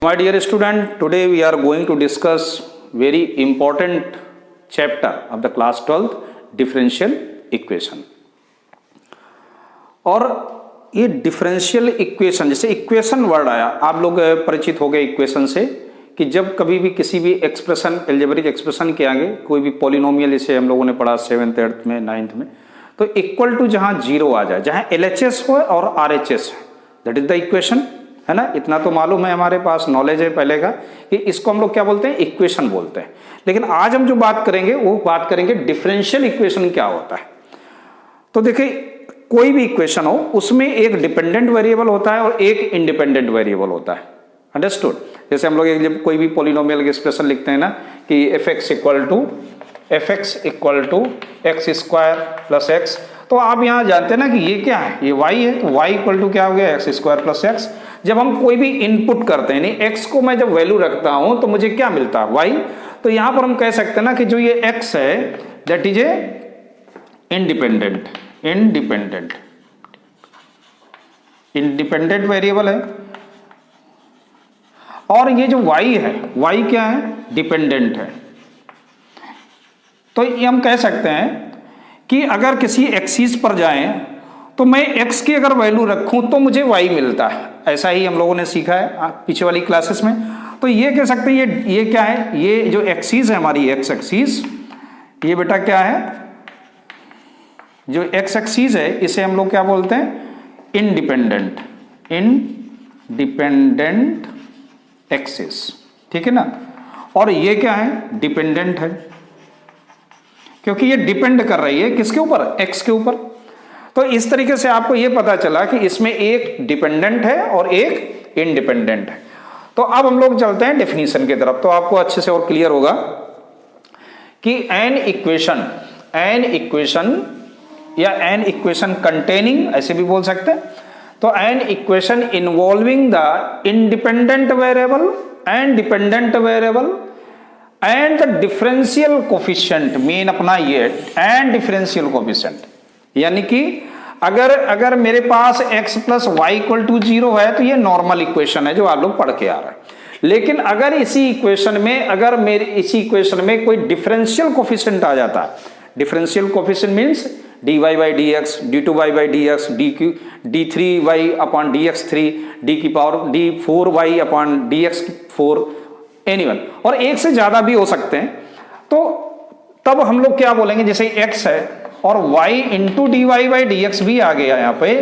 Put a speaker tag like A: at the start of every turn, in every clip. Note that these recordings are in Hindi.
A: My dear student, today we are going to discuss very important chapter of the class 12th differential equation। और ये डिफरेंशियल इक्वेशन, जैसे इक्वेशन वर्ड आया, आप लोग परिचित हो गए इक्वेशन से कि जब कभी भी किसी भी एक्सप्रेशन, एल्जेब्रिक एक्सप्रेशन के आगे कोई भी पॉलिनोमियल, जैसे हम लोगों ने पढ़ा 7th 8th में 9th में, तो इक्वल टू जहां जीरो आ जाए, जहां LHS हो और RHS है, दैट इज द इक्वेशन, है ना। इतना तो मालूम है, हमारे पास नॉलेज है पहले का कि इसको हम लोग क्या बोलते हैं, इक्वेशन बोलते हैं। लेकिन आज हम जो बात करेंगे वो बात करेंगे डिफरेंशियल इक्वेशन क्या होता है। तो देखिए, कोई भी इक्वेशन हो उसमें एक डिपेंडेंट वेरिएबल होता है और एक इंडिपेंडेंट वेरिएबल होता है, अंडरस्टूड। जैसे हम लोग जब कोई भी पॉलिनोमियल एक्सप्रेशन लिखते हैं ना कि fx equal to x square plus x, तो आप यहाँ जानते हैं ना कि ये क्या है, ये y है, तो y इक्वल टू क्या हो गया, एक्स स्क्वायर प्लस एक्स। जब हम कोई भी इनपुट करते हैं, नहीं x को मैं जब वैल्यू रखता हूं तो मुझे क्या मिलता है, y। तो यहां पर हम कह सकते हैं ना कि जो ये x है that is a independent variable है, और ये जो y है, y क्या है, डिपेंडेंट है। तो ये हम कह सकते हैं कि अगर किसी एक्सिस पर जाएं तो मैं x की अगर वैल्यू रखूं तो मुझे y मिलता है। ऐसा ही हम लोगों ने सीखा है पीछे वाली क्लासेस में। तो ये कह सकते हैं ये क्या है, ये जो एक्सिस है हमारी x एक्सिस, ये बेटा क्या है, जो x एक्सिस है इसे हम लोग क्या बोलते हैं, इंडिपेंडेंट एक्सिस, ठीक है ना। और ये क्या है, डिपेंडेंट है, क्योंकि ये डिपेंड कर रही है किसके ऊपर, x के ऊपर। तो इस तरीके से आपको ये पता चला कि इसमें एक डिपेंडेंट है और एक इंडिपेंडेंट है। तो अब हम लोग चलते हैं डेफिनेशन की तरफ, तो आपको अच्छे से और क्लियर होगा कि एन इक्वेशन या एन इक्वेशन कंटेनिंग, ऐसे भी बोल सकते हैं। तो an equation involving the independent variable and dependent variable and the differential coefficient, main अपना ये एंड डिफरेंशियल कोफिशिएंट, यानी कि अगर मेरे पास x plus y equal to 0 है तो ये नॉर्मल इक्वेशन है जो आप लोग पढ़ के आ रहे हैं। लेकिन अगर इसी इक्वेशन में कोई डिफरेंशियल कोफिशिएंट आ जाता है, differential coefficient means dy by d x, d2y by d x, d3y upon dx3, d की power d4y upon dx4, anyone, और एक से ज्यादा भी हो सकते हैं। तो तब हम लोग क्या बोलेंगे, जैसे x है और y into d y by d x भी आ गया यहाँ पे,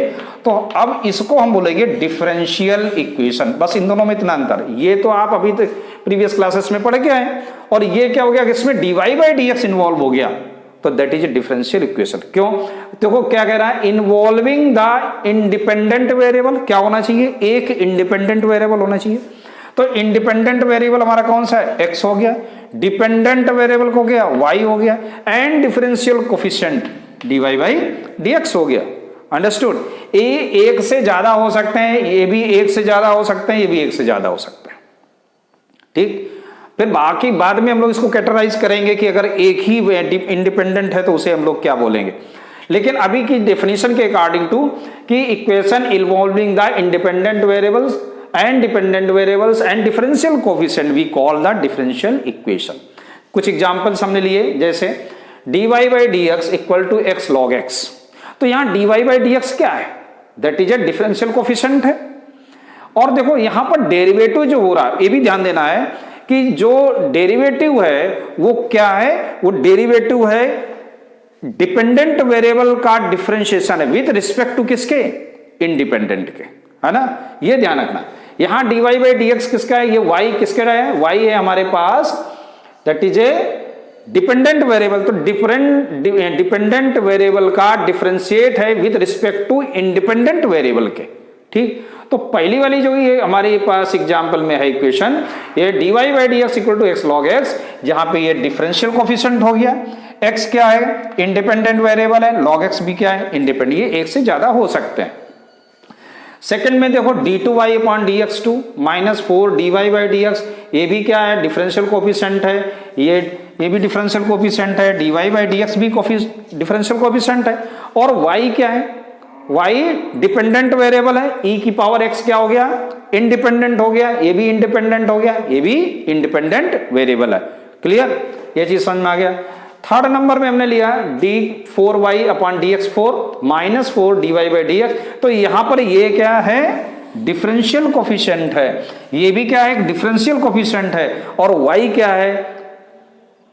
A: तो अब इसको हम बोलेंगे डिफरेंशियल इक्वेशन। बस इन दोनों में इतना अंतर, ये तो आप अभी तक प्रीवियस क्लासेस में पढ़ के आए, और ये क्या हो गया कि इसमें d y by d x involve हो गया, तो that is a differential equation. क्यों, देखो क्या कह रहा है, इन्वॉल्विंग द इंडिपेंडेंट वेरिएबल, क्या होना चाहिए, एक इंडिपेंडेंट वेरिएबल होना चाहिए। तो इंडिपेंडेंट वेरिएबल हमारा कौन सा है, x हो गया, डिपेंडेंट वेरिएबल हो गया y हो गया, and differential coefficient dy by dx हो गया, अंडरस्टूड। ये एक से ज्यादा हो सकते हैं, ये भी एक से ज्यादा हो सकते हैं, ये भी एक से ज्यादा हो सकते हैं, ठीक। फिर बाकी बाद में हम लोग इसको कैटेगराइज करेंगे कि अगर एक ही इंडिपेंडेंट है तो उसे हम लोग क्या बोलेंगे। लेकिन अभी की डेफिनेशन के अकॉर्डिंग टू कि equation involving the independent variables and dependent variables and differential coefficient we call the differential equation। कुछ एग्जांपल्स हमने लिए, जैसे dy by dx equal to x log x, तो यहां dy by dx क्या है, that is a differential coefficient है। और देखो यहां पर डेरिवेटिव जो हो रहा है, ये भी ध्यान देना है कि जो डेरिवेटिव है वो क्या है, वो डेरिवेटिव है डिपेंडेंट वेरिएबल का डिफरेंशिएशन है विद रिस्पेक्ट टू किसके, इंडिपेंडेंट के, है ना। ये ध्यान रखना, यहां dy बाई dx किसका है, ये y किसके रहा है, y है हमारे पास, that is a dependent variable. तो डिपेंडेंट वेरिएबल का डिफरेंशिएट है with respect to independent variable के, ठीक। तो पहली वाली जो ये हमारे पास एग्जांपल में है इक्वेशन, ये dy by dx equal to x log x, जहां पे ये डिफरेंशियल कोफिशिएंट हो गया, x क्या है, इंडिपेंडेंट वेरिएबल है, log x भी क्या है, इंडिपेंडेंट, ये एक से ज्यादा हो सकते हैं। सेकंड में देखो d2y upon dx2 minus 4 dy by dx, ये भी क्या है, डिफरेंशियल कोफिशिएंट है, ये भी डिफरेंशियल कोफिशिएंट है, dy बाई dx भी डिफरेंशियल कोफिशिएंट है, और y क्या है, y डिपेंडेंट वेरिएबल है, e की पावर x क्या हो गया, इंडिपेंडेंट हो गया, ये भी इंडिपेंडेंट हो गया, ये भी इंडिपेंडेंट वेरिएबल है। क्लियर, ये चीज समझ में आ गया। थर्ड नंबर में हमने लिया d4y upon dx4 minus 4 dy by dx। तो यहां पर ये क्या है, डिफरेंशियल कोफिशिएंट है, ये भी क्या है, एक डिफरेंशियल कोफिशिएंट है, और y क्या है,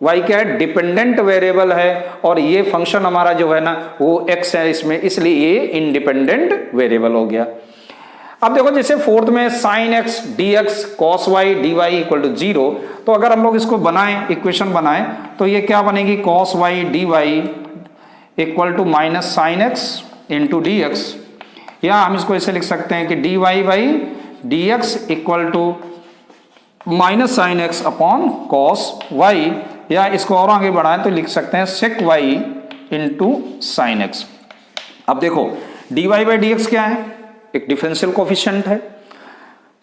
A: y क्या है, डिपेंडेंट वेरिएबल है, और ये फंक्शन हमारा जो है ना वो x है इसमें, इसलिए ये इंडिपेंडेंट वेरिएबल हो गया। अब देखो जैसे फोर्थ में sine x dx cos y dy equal to 0, तो अगर हम लोग इसको बनाएं, इक्वेशन बनाएं, तो ये क्या बनेगी, cos y dy equal to minus sine x into d x, या हम इसको ऐसे लिख सकते हैं कि dy by d x equal to minus sine x upon cos y, या इसको और आगे बढ़ाएं तो लिख सकते हैं sec y into sine x. अब देखो dy बाई डी एक्स क्या है, एक डिफरेंशियल कोफिशिएंट है,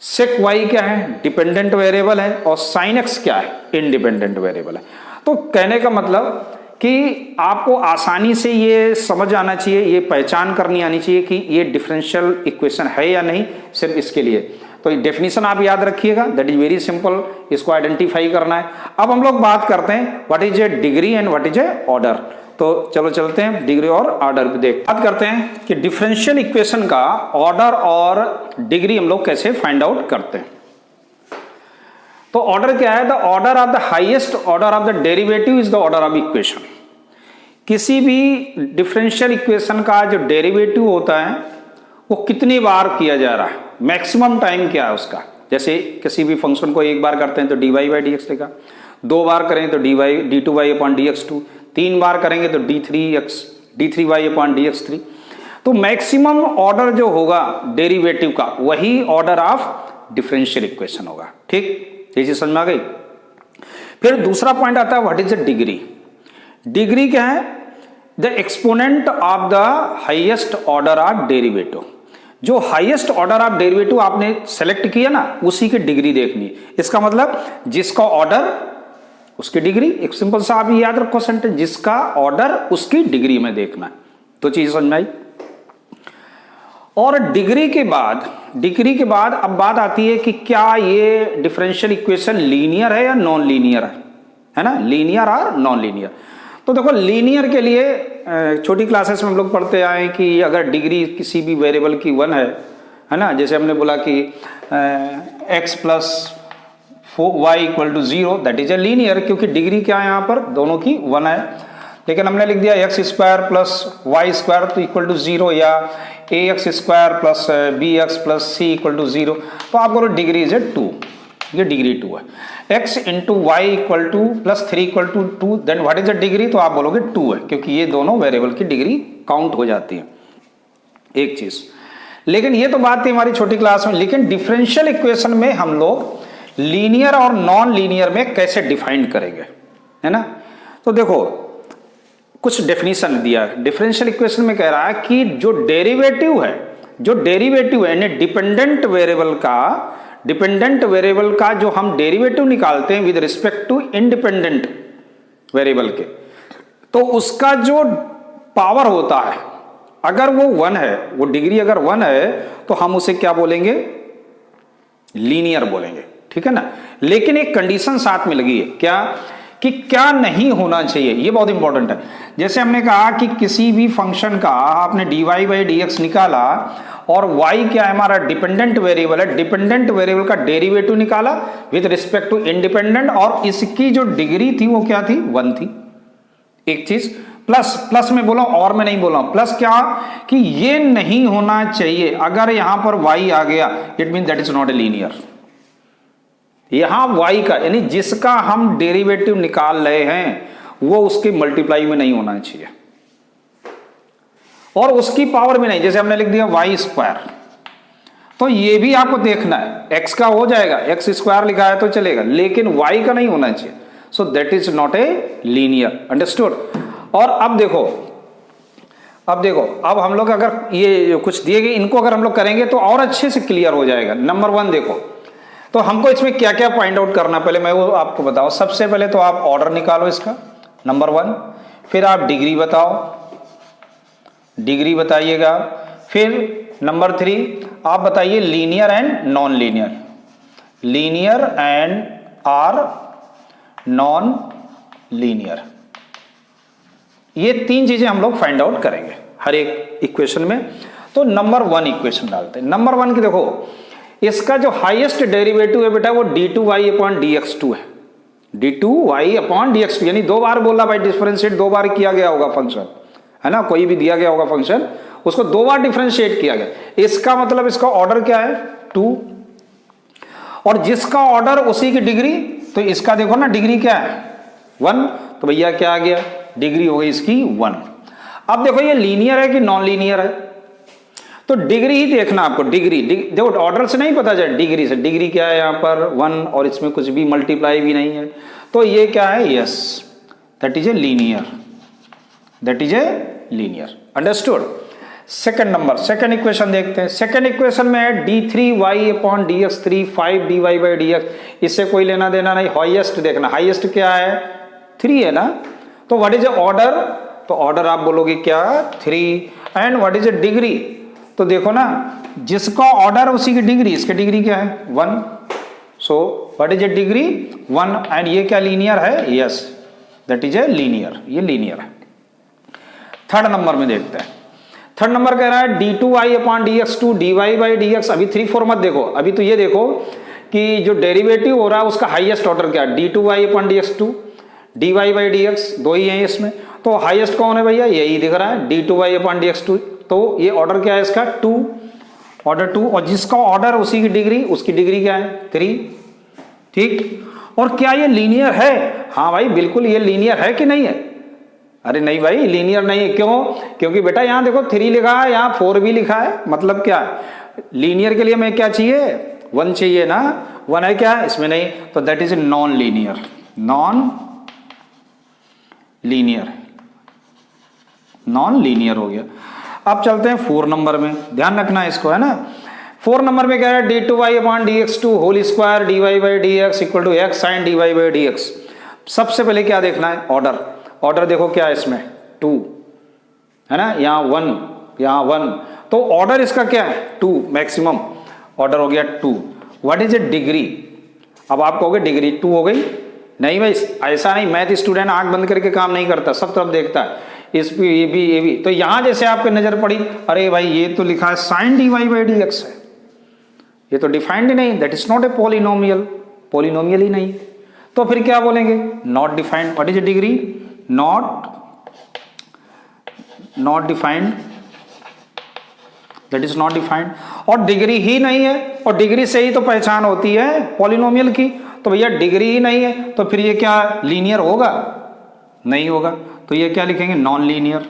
A: सेक वाई क्या है, डिपेंडेंट वेरिएबल है, और साइन एक्स क्या है, इंडिपेंडेंट वेरिएबल है। तो कहने का मतलब कि आपको आसानी से ये समझ आना चाहिए, ये पहचान करनी आनी चाहिए कि ये डिफरेंशियल इक्वेशन है या नहीं, सिर्फ इसके लिए। तो डेफिनेशन आप याद रखिएगा, दैट इज वेरी सिंपल, इसको आइडेंटिफाई करना है। अब हम लोग बात करते हैं what is a degree and what is A order. तो चलो चलते हैं डिग्री और ऑर्डर पे देख बात करते हैं कि डिफरेंशियल इक्वेशन का ऑर्डर और डिग्री हम लोग कैसे फाइंड आउट करते हैं। तो ऑर्डर क्या है, the order of the highest order of the derivative is the order of equation. किसी भी डिफरेंशियल इक्वेशन का जो डेरिवेटिव होता है वो कितनी बार किया जा रहा है, मैक्सिमम टाइम क्या है उसका। जैसे किसी भी फंक्शन को एक बार करते हैं तो dy बाई डी एक्स लिखा, दो बार करें तो d2y अपॉन dx2, तीन बार करेंगे तो d3y अपॉन dx3। तो मैक्सिमम ऑर्डर जो होगा डेरिवेटिव का वही ऑर्डर ऑफ डिफरेंशियल इक्वेशन होगा। ठीक, ये चीज समझ में आ गई। फिर दूसरा पॉइंट आता है what is the degree. Degree क्या है, the exponent of the highest order of derivative. जो हाईएस्ट ऑर्डर ऑफ डेरिवेटिव आपने सेलेक्ट किया ना, उसी की डिग्री देखनी है। इसका मतलब जिसका ऑर्डर उसकी डिग्री, एक सिंपल सा आप याद रखो सेंटेंस, जिसका ऑर्डर उसकी डिग्री में देखना है। तो चीज समझ में आई। और डिग्री के बाद अब बात आती है कि क्या ये डिफरेंशियल इक्वेशन लीनियर है या नॉन लीनियर है ना, लीनियर और नॉन लीनियर। तो देखो लीनियर के लिए छोटी क्लासेस में हम लोग पढ़ते आए कि अगर डिग्री किसी भी वेरिएबल की 1 है ना, जैसे हमने बोला कि x plus y equal to 0 that is a linear, क्योंकि डिग्री क्या है यहाँ पर दोनों की 1 है। लेकिन हमने लिख दिया x square plus y square तो इक्वल टू 0, या ax square plus bx plus c equal to 0, तो आप बोलो डिग्री इज ए 2, ये डिग्री 2 है। x into Y equal to plus 3 equal to 2, then what is the degree, तो आप बोलोगे 2 है, क्योंकि ये दोनों वेरिएबल की डिग्री काउंट हो जाती है। एक चीज, लेकिन ये तो बात थी हमारी छोटी क्लास में, लेकिन डिफरेंशियल इक्वेशन में हम लोग लीनियर और नॉन लीनियर में कैसे डिफाइन करेंगे, है ना। तो देखो कुछ डेफिनेशन दिया है। डिफरेंशियल इक्वेशन में कह रहा है कि जो डेरिवेटिव है यानी डिपेंडेंट वेरिएबल का जो हम डेरिवेटिव निकालते हैं with respect to independent variable के, तो उसका जो पावर होता है अगर वो 1 है, वो डिग्री अगर 1 है, तो हम उसे क्या बोलेंगे, लीनियर बोलेंगे। ठीक है ना। लेकिन एक कंडीशन साथ में लगी है, क्या कि क्या नहीं होना चाहिए, ये बहुत इंपॉर्टेंट है। जैसे हमने कहा कि किसी भी फंक्शन का आपने dy बाई डी एक्स निकाला और y क्या है हमारा डिपेंडेंट वेरिएबल है, डिपेंडेंट वेरिएबल का डेरिवेटिव निकाला विद रिस्पेक्ट टू इंडिपेंडेंट, और इसकी जो डिग्री थी वो क्या थी, 1 थी। एक चीज प्लस में बोला और में नहीं बोला, प्लस क्या कि ये नहीं होना चाहिए, अगर यहां पर y आ गया it mean that is not a linear. यहां y का यानी जिसका हम डेरिवेटिव निकाल रहे हैं वो उसके मल्टीप्लाई में नहीं होना चाहिए और उसकी पावर भी नहीं। जैसे हमने लिख दिया y स्क्वायर, तो ये भी आपको देखना है, x का हो जाएगा, x स्क्वायर लिखा है तो चलेगा, लेकिन y का नहीं होना चाहिए। So that is not a linear, understood. और अब देखो अब हम लोग अगर ये कुछ दिए गए इनको अगर हम लोग करेंगे तो और अच्छे से क्लियर हो जाएगा। नंबर 1 देखो, तो हमको इसमें क्या क्या फाइंड आउट करना, पहले मैं वो आपको बताऊं। सबसे पहले तो आप ऑर्डर निकालो इसका, नंबर 1, फिर आप डिग्री बताओ, डिग्री बताइएगा, फिर नंबर 3 आप बताइए linear and non linear, linear and or non linear, ये 3 चीजें हम लोग फाइंड आउट करेंगे हर एक इक्वेशन में। तो नंबर 1 इक्वेशन डालते हैं। नंबर 1 की देखो, इसका जो हाईएस्ट डेरिवेटिव है बेटा वो d2y अपॉन dx2 है, d2y अपॉन dx2, यानी 2 बार बोला भाई डिफरेंशिएट, 2 बार किया गया होगा फंक्शन, है ना, कोई भी दिया गया होगा फंक्शन उसको 2 बार डिफरेंशिएट किया गया, इसका मतलब इसका ऑर्डर क्या है 2, और जिसका ऑर्डर उसी की डिग्री, तो इसका देखो ना डिग्री क्या है 1, तो भैया क्या आ गया, डिग्री हो गई इसकी 1। अब देखो ये लीनियर है कि नॉन लीनियर है, तो डिग्री ही देखना आपको, डिग्री देखो ऑर्डर से नहीं पता चले, डिग्री से, डिग्री क्या है यहाँ पर 1 और इसमें कुछ भी मल्टीप्लाई भी नहीं है, तो ये क्या है, yes that is a linear, that is a linear, understood. Second number, second equation देखते हैं। सेकंड इक्वेशन में है d3y upon dx3 5 dy by dx, इससे कोई लेना देना नहीं, हाईएस्ट देखना, हाईएस्ट क्या है 3 है ना, तो व्हाट इज ए ऑर्डर, तो ऑर्डर आप बोलोगे क्या 3, and what is a degree, तो देखो ना जिसका ऑर्डर उसी की डिग्री, इसकी डिग्री क्या है 1, so what is a degree 1, and ये क्या लीनियर है, yes that is a linear, ये लीनियर है। थर्ड नंबर में देखते हैं। थर्ड नंबर कह रहा है d2y upon dx2 dy by dx, अभी 3 4 मत देखो, अभी तो ये देखो कि जो डेरिवेटिव हो रहा है उसका हाईएस्ट ऑर्डर क्या है, d2y upon dx2 dy by dx, 2 ही है इसमें, तो हाईएस्ट कौन है भैया, यही दिख रहा है d2y अपॉन dx2, तो ये ऑर्डर क्या है इसका 2, ऑर्डर 2, और जिसका ऑर्डर उसी की डिग्री, उसकी डिग्री क्या है 3, ठीक। और क्या ये लीनियर है, हाँ भाई बिल्कुल ये लीनियर है कि नहीं है, अरे नहीं भाई लीनियर नहीं है, क्यों, क्योंकि बेटा यहाँ देखो 3 लिखा है, यहाँ 4 भी लिखा है, मतलब क्या लीनियर के लिए हमें क्या चाहिए 1 चाहिए ना, 1 है क्या इसमें नहीं, तो that is non linear, non linear, non linear हो गया। अब चलते हैं 4 नंबर में, ध्यान रखना इसको, है ना। 4 नंबर में क्या है d2y upon dx2 whole square dy by dx equal to x sine dy by dx। सबसे पहले क्या देखना है, ऑर्डर, ऑर्डर देखो क्या है इसमें 2 है ना, यहाँ 1 यहाँ 1, तो ऑर्डर इसका क्या है 2, मैक्सिमम ऑर्डर हो गया 2। व्हाट इज ए डिग्री, अब आप कहोगे डिग्री 2 हो गई, नहीं भाई ऐसा नहीं, मैथ स्टूडेंट आंख बंद करके काम नहीं करता, सब तरफ देखता है, इस भी ये भी, तो यहां जैसे आपके नजर पड़ी, अरे भाई ये तो लिखा है साइन dy बाई dx है, ये तो डिफाइंड ही नहीं, that is not a polynomial, polynomial ही नहीं, तो फिर क्या बोलेंगे not defined. What is a degree, not defined, that is not defined, और डिग्री ही नहीं है, और डिग्री से ही तो पहचान होती है पॉलिनोमियल की, तो भैया डिग्री ही नहीं है, तो फिर ये क्या लीनियर होगा, नहीं होगा, तो ये क्या लिखेंगे नॉन लीनियर,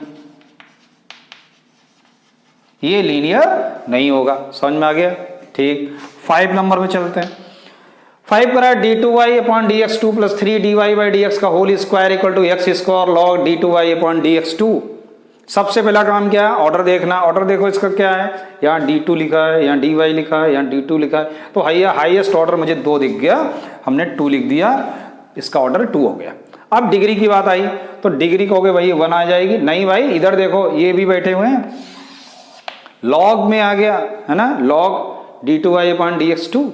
A: ये लीनियर नहीं होगा, समझ में आ गया, ठीक। 5 नंबर में चलते हैं। 5 करा d2y upon dx2 plus 3 dy by dx का whole square equal to x square log d2y upon dx2। सबसे पहला काम क्या है, ऑर्डर देखना, ऑर्डर देखो इसका क्या है, यहाँ d2 लिखा है, यहाँ dy लिखा है, यहाँ d2 लिखा है, तो हाईएस्ट ऑर्डर मुझे 2 दिख गया, हमने 2 लिख दिया, इसका ऑर्डर 2 हो गया। अब डिग्री की बात आई, तो डिग्री कहोगे भाई 1 आ जाएगी, नहीं भाई इधर देखो ये भी बैठे हुए हैं, लॉग में आ गया है ना, लॉग d2y अपॉन dx2,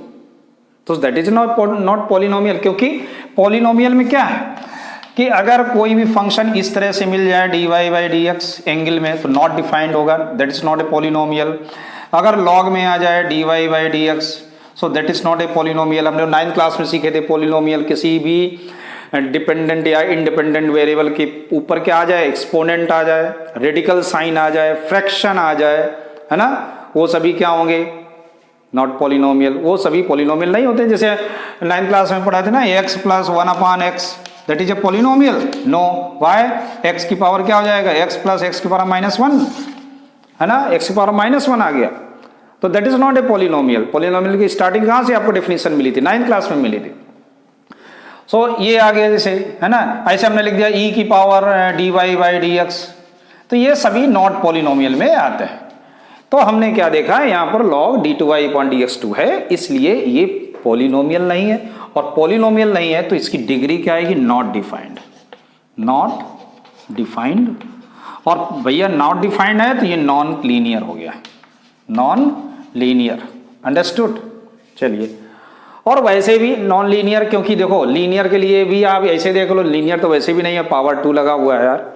A: तो दैट इज नॉट पॉलिनोमियल, क्योंकि पॉलिनोमियल में क्या है कि अगर कोई भी फंक्शन इस तरह से मिल जाए dy बाई dx एंगल में, तो नॉट डिफाइंड होगा, that is not a polynomial. अगर लॉग में आ जाए dy by dx, so that is not a polynomial. हमने 9th क्लास में सीखे थे पॉलिनोमियल किसी भी डिपेंडेंट या इंडिपेंडेंट वेरिएबल के ऊपर क्या आ जाए, एक्सपोनेंट आ जाए, रेडिकल साइन आ जाए, फ्रैक्शन आ जाए, है ना, वो सभी क्या होंगे नॉट पॉलिनोमियल, वो सभी पॉलिनोमियल नहीं होते। जैसे 9th क्लास में पढ़ा थे ना x plus 1 upon x, that is a polynomial, no, why, x की पावर क्या हो जाएगा, x प्लस x की पावर -1, है ना, x की पावर -1 आ गया, तो that is not a polynomial. Polynomial की स्टार्टिंग कहाँ से आपको डेफिनेशन मिली थी, 9th क्लास में मिली थी। सो ये आ गया जैसे, है ना, ऐसे हमने लिख दिया e की पावर dy बाई dx, तो ये सभी नॉट पॉलिनोमियल में आते हैं। तो हमने क्या देखा है, यहाँ पर log d2y अपॉन dx2 है, इसलिए ये पॉलिनोमियल नहीं है, और पॉलिनोमियल नहीं है तो इसकी डिग्री क्या आएगी, नॉट डिफाइंड, नॉट डिफाइंड, और भैया नॉट डिफाइंड है तो ये नॉन लीनियर हो गया, नॉन लीनियर, अंडरस्टूड। चलिए, और वैसे भी नॉन लीनियर, क्योंकि देखो लीनियर के लिए भी आप ऐसे देख लो, लीनियर तो वैसे भी नहीं है, पावर 2 लगा हुआ है यार,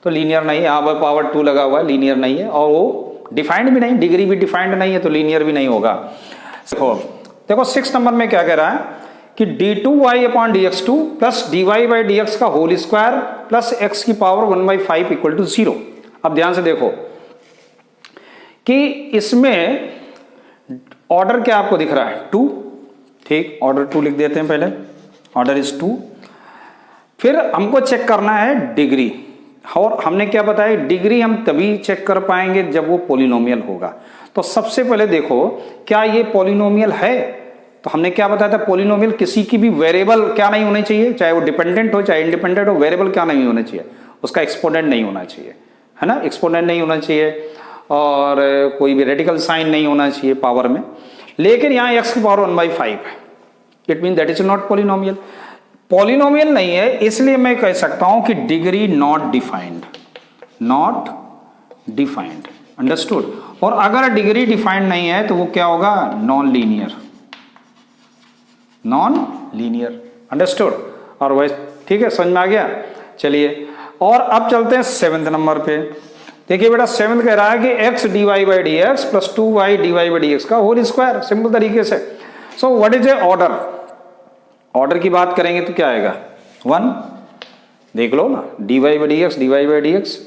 A: तो लीनियर नहीं है। यहाँ पर पावर 2 लगा हुआ है, लीनियर नहीं है, और वो डिफाइंड भी नहीं, डिग्री भी डिफाइंड नहीं है, तो लीनियर भी नहीं होगा। देखो 6 नंबर में क्या कह रहा है कि d2y/dx2 प्लस dy/dx का होल स्क्वायर प्लस x की पावर 1/5 इक्वल टू 0। अब ध्यान से देखो कि इसमें ऑर्डर क्या आपको दिख रहा है, 2, ठीक, ऑर्डर 2 लिख देते हैं पहले, ऑर्डर इज 2। फिर हमको चेक करना है डिग्री, और हमने क्या बताया, डिग्री हम तभी चेक कर पाएंगे जब वो पॉलिनोमियल होगा। तो सबसे पहले देखो क्या ये पॉलिनोमियल है, तो हमने क्या बताया था, पॉलिनोमियल किसी की भी वेरिएबल क्या नहीं होनी चाहिए, चाहे वो डिपेंडेंट हो चाहे इंडिपेंडेंट हो, वेरिएबल क्या नहीं होना चाहिए, उसका एक्सपोनेंट नहीं होना चाहिए, है ना, एक्सपोनेंट नहीं होना चाहिए, और कोई भी रेडिकल साइन नहीं होना चाहिए पावर में। लेकिन यहाँ x की पावर 1/5 है, it mean that is not polynomial. Polynomial नहीं है, इसलिए मैं कह सकता हूं कि degree not defined, not defined, understood. और अगर डिग्री डिफाइंड नहीं है तो वो क्या होगा, non linear, non linear, understood. और वैसे ठीक है, समझ में आ गया। चलिए, और अब चलते हैं 7 नंबर पे। देखिए बेटा 7 कह रहा है कि x dy/dx plus 2y dy/dx का होल स्क्वायर, सिंपल तरीके से। So what is A order, order की बात करेंगे तो क्या आएगा, 1, देख लो ना, dy/dx।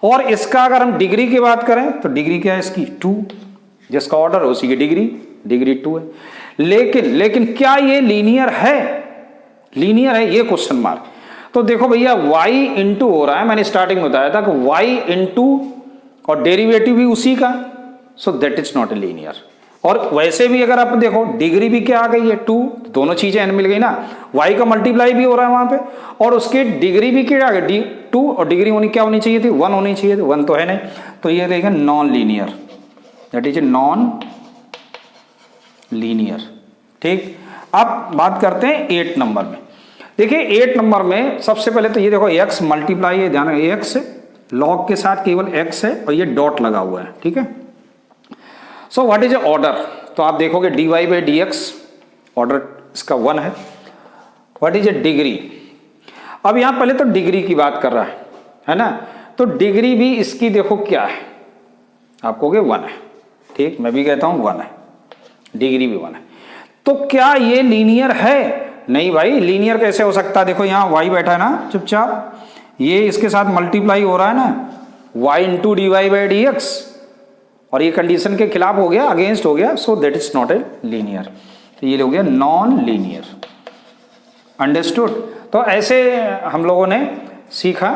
A: और इसका अगर हम डिग्री की बात करें तो डिग्री क्या है इसकी, 2, जिसका ऑर्डर है उसी की डिग्री 2 है। लेकिन क्या ये लीनियर है, लीनियर है, ये क्वेश्चन मार्क। तो देखो भैया y इंटू हो रहा है, मैंने स्टार्टिंग में बताया था कि y इंटू और डेरिवेटिव भी उसी का, so that is not a linear. और वैसे भी अगर आप देखो डिग्री भी क्या आ गई है, 2, दोनों चीजें n मिल गई ना, y का मल्टीप्लाई भी हो रहा है वहां पे, और उसकी डिग्री भी क्या आ गई, 2, और डिग्री होनी क्या होनी चाहिए थी, 1 होनी चाहिए थी, 1 तो है नहीं, तो ये रहेगा non linear, that is a non linear. ठीक, अब बात करते हैं 8 नंबर में। देखिए 8 नंबर में सबसे पहले तो ये देखो x मल्टीप्लाई है, ध्यान रखिए x लॉग के साथ केवल x है और ये डॉट लगा हुआ है, ठीक है। So what is A order, तो आप देखोगे dy/dx ऑर्डर इसका 1 है। व्हाट इज ए डिग्री, अब यहां पहले तो डिग्री की बात कर रहा है ना, तो डिग्री भी इसकी देखो क्या है, आप कहोगे 1 है, ठीक, मैं भी कहता हूं 1 है, डिग्री भी 1 है। तो क्या ये लीनियर है, नहीं भाई, लीनियर कैसे हो सकता है, देखो यहाँ y बैठा है ना चुपचाप, ये इसके साथ मल्टीप्लाई हो रहा है ना, y इंटू dy/dx, और ये कंडीशन के खिलाफ हो गया, अगेंस्ट हो गया, so that is not a linear, तो ये हो गया नॉन लीनियर, अंडरस्टूड। तो ऐसे हम लोगों ने सीखा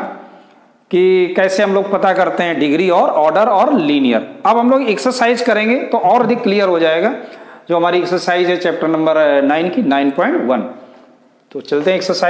A: कि कैसे हम लोग पता करते हैं डिग्री और ऑर्डर और लीनियर। अब हम लोग एक्सरसाइज करेंगे तो और अधिक क्लियर हो जाएगा, जो हमारी एक्सरसाइज है चैप्टर नंबर 9 की 9.1। तो चलते हैं एक्सरसाइज।